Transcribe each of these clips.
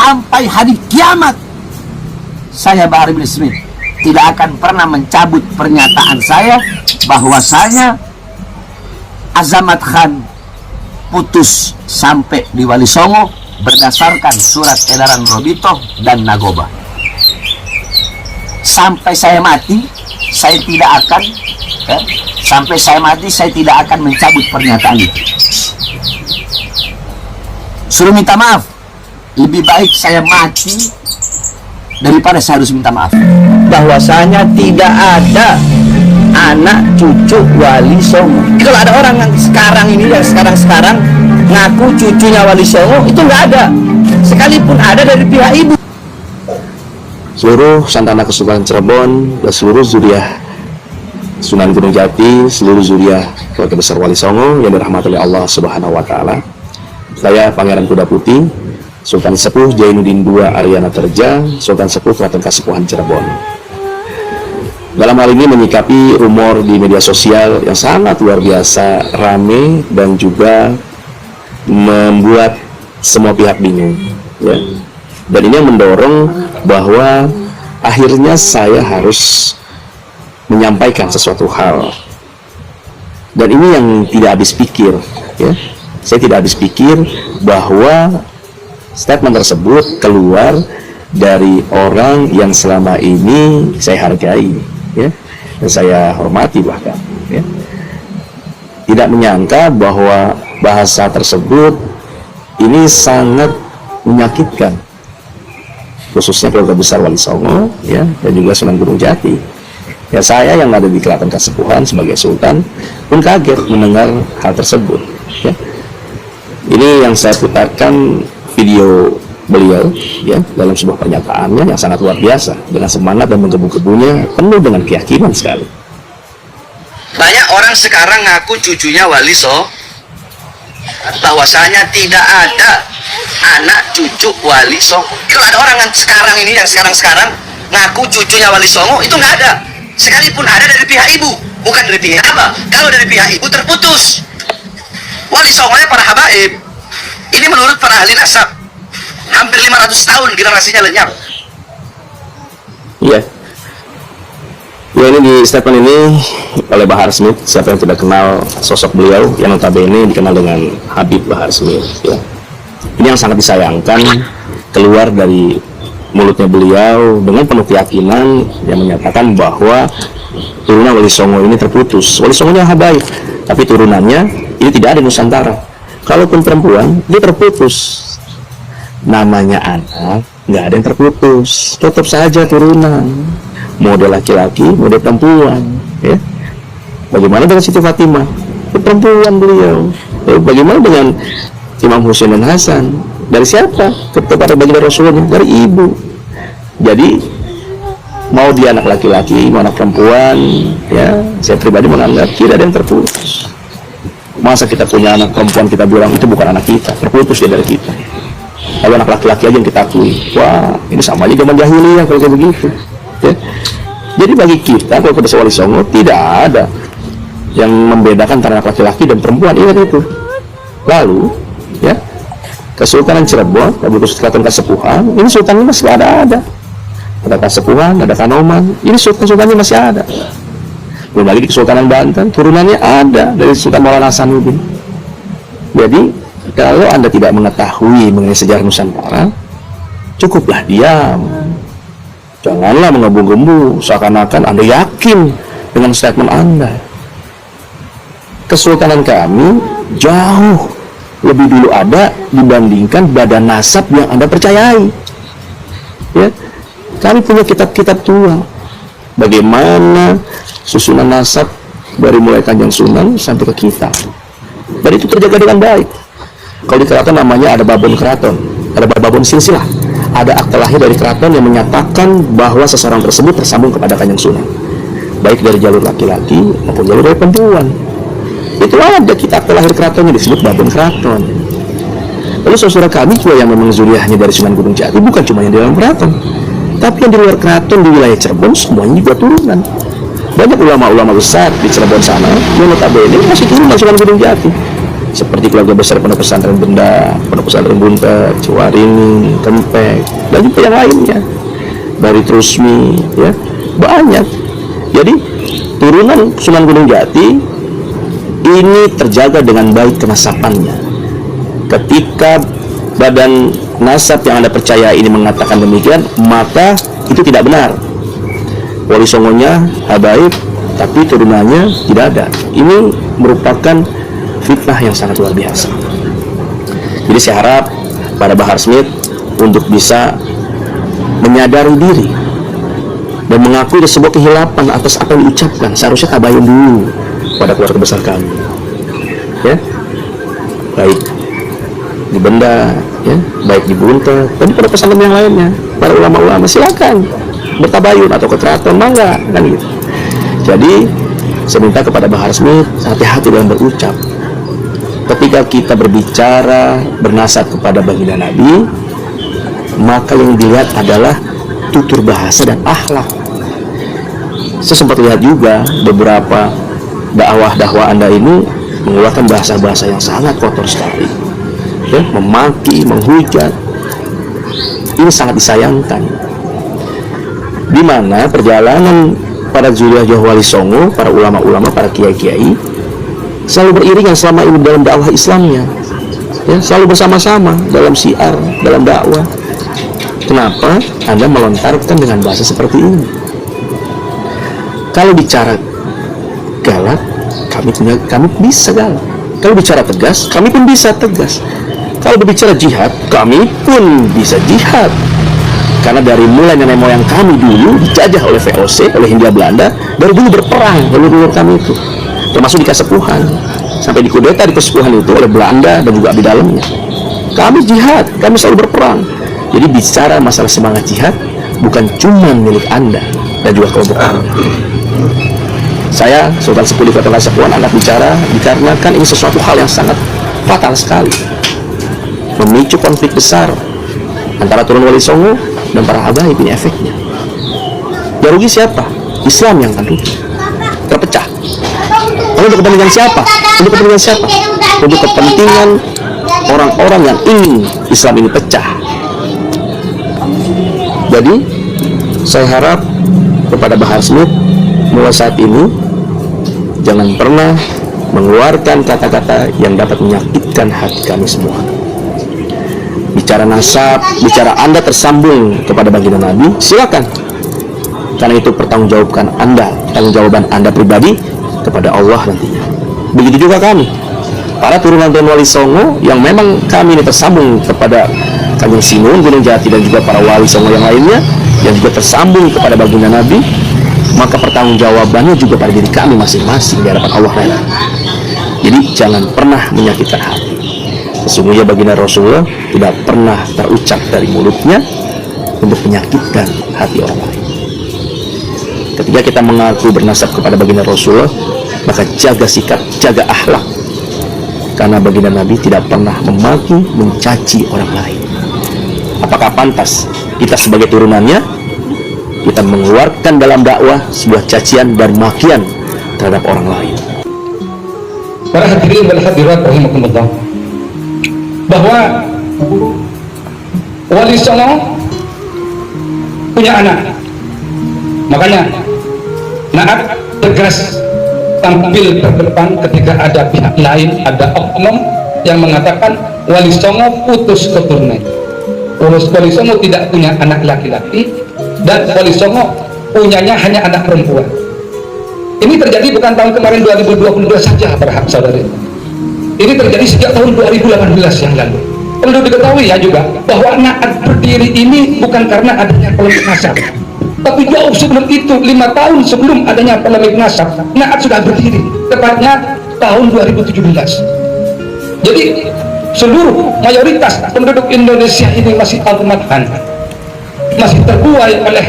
sampai hari kiamat saya Bahar bin Smith tidak akan pernah mencabut pernyataan saya bahwasanya Azamat Khan putus sampai di Wali Songo berdasarkan surat edaran Robito dan Nagoba. Sampai saya mati saya tidak akan saya tidak akan mencabut pernyataan itu. Suruh minta maaf, lebih baik saya mati daripada saya harus minta maaf. Bahwasanya tidak ada anak cucu Wali Songo. Kalau ada orang yang sekarang ini, yang sekarang ngaku cucunya Wali Songo, itu nggak ada. Sekalipun ada dari pihak ibu. Seluruh Santana Kesultanan Cirebon dan seluruh zuriah Sunan Gunung Jati, seluruh zuriah keluarga besar Wali Songo yang dirahmati oleh Allah Subhanahu wa taala. Saya Pangeran Kuda Putih, Sultan Sepuh Jainuddin II Aryana Terja, Sultan Sepuh Keraton Kasepuhan Cirebon. Dalam hal ini menyikapi rumor di media sosial yang sangat luar biasa rame dan juga membuat semua pihak bingung, ya. Dan ini yang mendorong bahwa akhirnya saya harus menyampaikan sesuatu hal. Dan ini yang tidak habis pikir, ya. Saya tidak habis pikir bahwa statement tersebut keluar dari orang yang selama ini saya hargai, ya, dan saya hormati bahkan, ya. Tidak menyangka bahwa bahasa tersebut ini sangat menyakitkan, khususnya keluarga besar Wali Songo, ya, dan juga Sunan Gunung Jati. Ya, saya yang ada di Keraton Kasepuhan sebagai Sultan pun kaget mendengar hal tersebut, ya. Ini yang saya putarkan video beliau, ya, dalam sebuah pernyataannya yang sangat luar biasa, dengan semangat dan menggebu-gebunya penuh dengan keyakinan sekali. Banyak orang sekarang ngaku cucunya Wali Songo, bahwasanya tidak ada anak cucu Wali Songo. Kalau ada orang yang sekarang ini, yang sekarang ngaku cucunya Wali Songo, itu nggak ada. Sekalipun ada dari pihak ibu, bukan dari pihak apa. Kalau dari pihak ibu terputus. Wali Songonya para habaib. Ini menurut para ahli nasab hampir 500 tahun generasinya lenyap. Iya. Ya, ini di statement ini oleh Bahar Smith. Siapa yang tidak kenal sosok beliau yang notabene dikenal dengan Habib Bahar Smith, ya. Ini yang sangat disayangkan keluar dari mulutnya beliau dengan penuh keyakinan yang menyatakan bahwa turunan Wali Songo ini terputus. Wali Songonya habaib, tapi turunannya ini tidak ada di Nusantara. Kalaupun perempuan, dia terputus. Namanya anak, nggak ada yang terputus. Tetap saja turunan. Mode laki-laki, mode perempuan, ya. Bagaimana dengan Siti Fatimah? Perempuan beliau. Bagaimana dengan Imam Husain dan Hasan? Dari siapa? Kepada baginda Rasulullah, dari ibu. Jadi mau dia anak laki-laki, mau anak perempuan, ya, saya pribadi menganggap tidak ada yang terputus. Masa kita punya anak perempuan kita bilang itu bukan anak kita, terputus dia dari kita. Kalau anak laki-laki aja yang kita akui, wah, ini sama aja zaman jahiliyah kalau kayak begitu, ya. Jadi bagi kita kalau pada Wali Songo tidak ada yang membedakan antara anak laki-laki dan perempuan, ingat itu. Lalu, ya, Kesultanan Cirebon, Kesultanan Kasepuhan, ini sultannya masih ada. Ada Kasepuhan, ada Kanoman, ini sultannya masih ada. Belum lagi di Kesultanan Banten, turunannya ada dari Sultan Maulana Hasanuddin. Jadi, kalau Anda tidak mengetahui mengenai sejarah Nusantara, cukuplah diam. Janganlah menggebu-gebu seakan-akan Anda yakin dengan statement Anda. Kesultanan kami jauh lebih dulu ada dibandingkan badan nasab yang Anda percayai, ya. Kami punya kitab-kitab tua bagaimana susunan nasab dari mulai Kanjeng Sunan sampai ke kita, dan itu terjaga dengan baik. Kalau di keraton namanya ada babon keraton, ada babon silsilah, ada akte lahir dari keraton yang menyatakan bahwa seseorang tersebut tersambung kepada Kanjeng Sunan, baik dari jalur laki-laki maupun jalur dari perempuan. Itu ada kita akte lahir keratonnya disebut babon keraton. Lalu saudara kami juga yang memang zuriahnya dari Sunan Gunung Jati bukan cuma yang di dalam keraton, tapi yang di luar keraton di wilayah Cirebon semuanya juga turunan. Banyak ulama-ulama besar di Cirebon sana yang notabene masih turunan Sunan Gunung Jati. seperti keluarga besar Pondok Pesantren Benda, Pondok Pesantren Buntet, Ciwaringin, Kempek, dan juga yang lainnya, dari Trusmi, ya banyak. Jadi turunan Sunan Gunung Jati ini terjaga dengan baik kenasabannya. Ketika badan nasab yang Anda percaya ini mengatakan demikian, maka itu tidak benar. Wali Songonya habaib, tapi turunannya tidak ada. Ini merupakan fitnah yang sangat luar biasa. Jadi saya harap para Bahar Smith untuk bisa menyadari diri dan mengakui sebuah kehilapan atas apa yang diucapkan. Seharusnya tabayun dulu pada keluarga besar kami, ya, baik di Benda, ya, baik di Buntet, dan pada pesantren yang lainnya. Para ulama-ulama silakan bertabayun atau keteratan, mangga, kan gitu. Jadi saya minta kepada Bahar Smith hati-hati dalam berucap. Ketika kita berbicara bernasab kepada baginda Nabi, maka yang dilihat adalah tutur bahasa dan akhlak. Saya sempat lihat juga beberapa dakwah Anda ini mengeluarkan bahasa-bahasa yang sangat kotor sekali, ya, memaki, menghujat. Ini sangat disayangkan. Di mana perjalanan para Zuriat Wali Songo, para ulama-ulama, para kiai-kiai selalu beriringan selama ini dalam dakwah Islamnya, ya, selalu bersama-sama dalam syiar, dalam dakwah. Kenapa Anda melontarkan dengan bahasa seperti ini? Kalau bicara galak, kami bisa galak. Kalau bicara tegas, kami pun bisa tegas. Kalau berbicara jihad, kami pun bisa jihad. Karena dari mulai nenek moyang kami dulu dijajah oleh VOC, oleh Hindia Belanda, dari dulu berperang leluhur kami itu, termasuk di Kasepuhan, sampai dikudeta di Kasepuhan itu oleh Belanda dan juga abdi dalamnya. Kami jihad, kami selalu berperang. Jadi bicara masalah semangat jihad bukan cuma milik Anda dan juga kelompok Anda. Saya, Sultan Sepuh di Kota Kasepuhan, angkat bicara dikarenakan ini sesuatu hal yang sangat fatal sekali, memicu konflik besar antara turun Wali Songo dan para habaib. Ini efeknya. Ya rugi siapa? Islam yang akan rugi, terpecah. Lalu untuk kepentingan siapa? Untuk kepentingan siapa? Untuk kepentingan orang-orang yang ingin Islam ini pecah. Jadi saya harap kepada Bahar Smith mulai saat ini jangan pernah mengeluarkan kata-kata yang dapat menyakitkan hati kami semua. Bicara nasab, bicara Anda tersambung kepada baginda Nabi, silakan. Karena itu pertanggungjawaban Anda, tanggung-jawaban Anda pribadi kepada Allah nantinya. Begitu juga kami, para turunan dan Wali Songo yang memang kami ini tersambung kepada Kanjeng Sinun, Gunung Jati, dan juga para Wali Songo yang lainnya yang juga tersambung kepada baginda Nabi, maka pertanggungjawabannya juga pada diri kami masing-masing di hadapan Allah nanti. Jadi jangan pernah menyakitkan hati. Sesungguhnya baginda Rasulullah tidak pernah terucap dari mulutnya untuk menyakitkan hati orang lain. Ketika kita mengaku bernasab kepada baginda Rasulullah, maka jaga sikap, jaga akhlak. Karena baginda Nabi tidak pernah memaki, mencaci orang lain. Apakah pantas kita sebagai turunannya, kita mengeluarkan dalam dakwah sebuah cacian dan makian terhadap orang lain? Para hadirin wal hadirat rahimakumullah, bahwa Wali Songo punya anak. Makanya Naat tegas tampil terdepan ketika ada pihak lain, ada oknum yang mengatakan Wali Songo putus keturunan. Wali Songo tidak punya anak laki-laki dan Wali Songo punyanya hanya anak perempuan. Ini terjadi bukan tahun kemarin 2022 saja para hak saudara. Ini terjadi sejak tahun 2018 yang lalu. Perlu diketahui ya juga bahwa Naat berdiri ini bukan karena adanya polemik nasab, tapi jauh sebelum itu, 5 tahun sebelum adanya polemik nasab, Naat sudah berdiri, tepatnya tahun 2017. Jadi seluruh mayoritas penduduk Indonesia ini masih al-madhan, masih terbuai oleh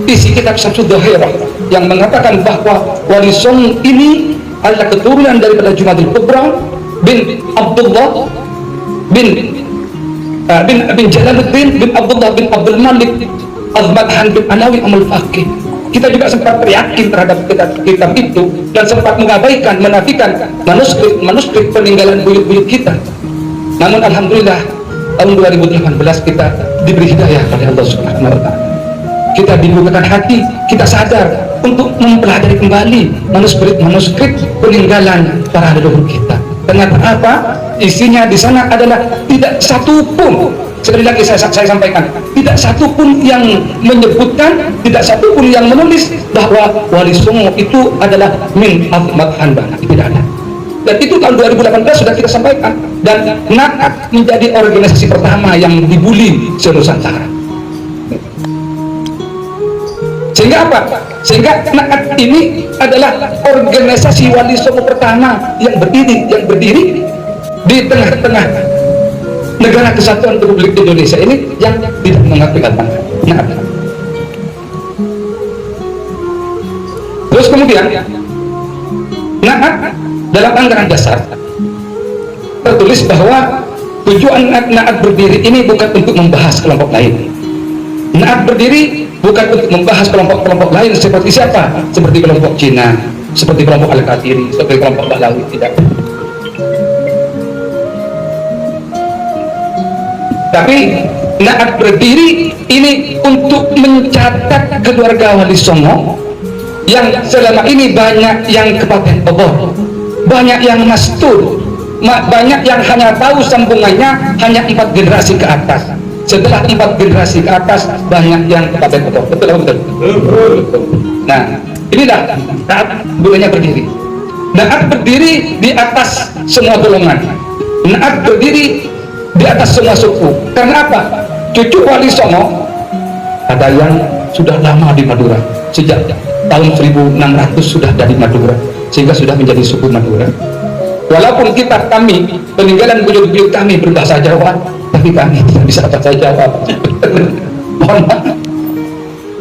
isi kitab Syamsul Dhahirah yang mengatakan bahwa Wali Songo ini adalah keturunan daripada Jumadil Kubra bin Abdullah bin Jalaluddin bin Abdullah bin Abdul Malik Al-Madhan bin Anawi Amal Faqih. kita juga sempat yakin terhadap kitab itu dan sempat mengabaikan, menafikan manuskrip peninggalan buyut-buyut kita. Namun alhamdulillah tahun 2018 kita diberi hidayah oleh Allah Subhanahu wa taala. Kita dibukakan hati, kita sadar untuk mempelajari kembali manuskrip peninggalan para leluhur kita. Ternyata apa? Isinya di sana adalah tidak satu pun, sekali lagi saya sampaikan, tidak satu pun yang menyebutkan, tidak satu pun yang menulis bahwa Wali Songo itu adalah min azmat hanbana. Tidak ada. Dan itu tahun 2018 sudah kita sampaikan. Dan Naat menjadi organisasi pertama yang dibully se-Nusantara. Sehingga apa? Sehingga Naat ini adalah organisasi Wali Songo pertama yang berdiri di tengah-tengah negara kesatuan Republik Indonesia ini yang tidak mengakui agama. Naat. Terus kemudian Naat dalam anggaran dasar tertulis bahwa tujuan Naat berdiri ini bukan untuk membahas kelompok lain. Naat berdiri bukan untuk membahas kelompok-kelompok lain seperti siapa? Seperti kelompok Cina, seperti kelompok Al-Qadiri, seperti kelompok Balawi, tidak. Tapi Naat berdiri ini untuk mencatat keluarga Wali Songo yang selama ini banyak yang kepaten obor, banyak yang mastur, banyak yang hanya tahu sambungannya hanya 4 generasi ke atas. Setelah 4 generasi ke atas banyak yang kepaten obor. Betul atau betul? Nah, inilah Naat dulunya berdiri. Naat berdiri di atas semua golongan. Naat berdiri di atas semua suku. Karena apa? Cucu Wali Songo ada yang sudah lama di Madura, sejak tahun 1600 sudah dari Madura, sehingga sudah menjadi suku Madura. Walaupun kami peninggalan buyut-buyut kami berbahasa Jawa, tapi kami tidak bisa bahasa Jawa. Mohon maaf.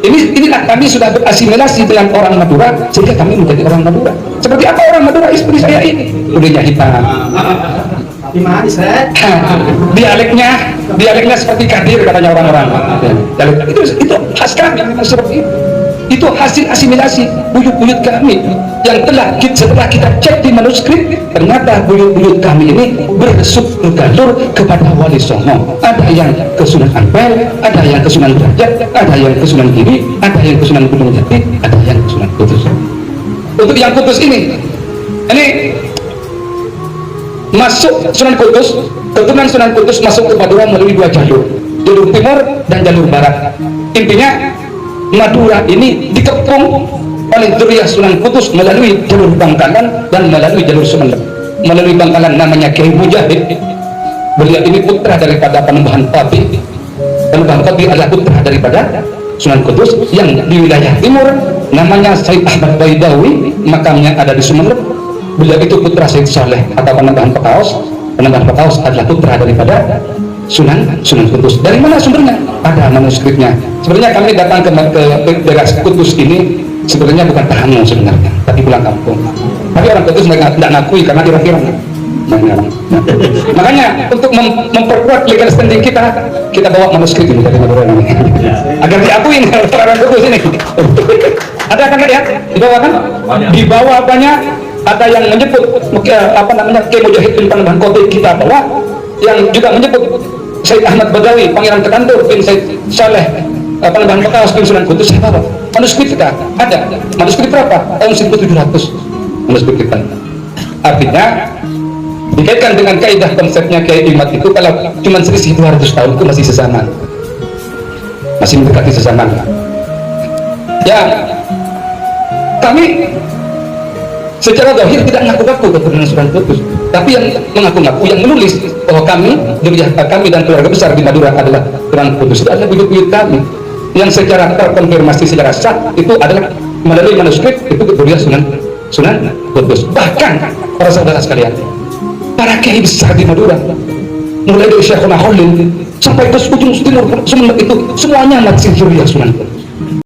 Inilah kami sudah berasimilasi dengan orang Madura, sehingga kami menjadi orang Madura. Seperti apa orang Madura? Seperti saya ini, kulitnya hitam. Dialeknya seperti Kadir katanya orang-orang. Itu khas kami, seperti itu. Itu hasil asimilasi buyut-buyut kami yang setelah kita cek di manuskrip, ternyata buyut-buyut kami ini bersubgalur kepada Wali Songo. Ada yang ke Sunan Ampel, ada yang ke Sunan Derajat, ada yang ke Sunan Giri, ada yang ke Sunan Gunung Jati, ada yang ke Sunan Kudus. Untuk yang Kudus ini masuk Sunan Kudus, keturunan Sunan Kudus masuk ke Madura melalui 2 jalur timur dan jalur barat. Intinya Madura ini dikepung oleh zuriyah Sunan Kudus melalui jalur Bangkalan dan melalui jalur Sumeneb. Melalui Bangkalan namanya Kiai Mujahid. Beliau ini putra daripada Panembahan Pati. Panembahan Pati adalah putra daripada Sunan Kudus. Yang di wilayah timur namanya Said Ahmad Baidawi, makamnya ada di Sumeneb. Beliau itu putra Said Saleh atau Panembahan Pekaos. Panembahan Pekaos adalah putra daripada Sunan Kudus. Dari mana sumbernya? Ada manuskripnya. Sebenarnya kami datang ke daerah Kudus ini sebenarnya bukan tamu sebenarnya, tapi pulang kampung. Tapi orang Kudus tidak ngakui karena kira-kira. Makanya untuk memperkuat legal standing kita bawa manuskrip ini dari Madura ini agar diakui orang Kudus ini. Ada kan ya? Di bawah banyak. Ada yang menyebut Kiai Mujahid bin Panembahan Koti kita bawa, yang juga menyebut Said Ahmad Badawi, Pangeran Tekantur bin Said Saleh, Panembahan Pekaos bin Sunan Kudus. Saya bawa manuskrip kita ada. Manuskrip berapa? Tahun 1700 manuskrip kita. Artinya dikaitkan dengan kaidah konsepnya Kiai Imad itu, kalau cuma selisih 200 tahun itu masih sezaman, masih mendekati sezaman. Ya, kami secara zahir tidak mengaku-ngaku keturunan Sunan Kudus, tapi yang mengaku-ngaku, yang menulis bahwa kami dan keluarga besar di Madura adalah Sunan Kudus, itu adalah buyut-buyut kami yang secara terkonfirmasi secara sah itu adalah melalui manuskrip itu keturunan Sunan Kudus. Bahkan para saudara sekalian, para kiai besar di Madura, mulai dari Syekhuna Khalil sampai ke ujung timur Sumeneb itu semuanya masih zuriyah Sunan Kudus.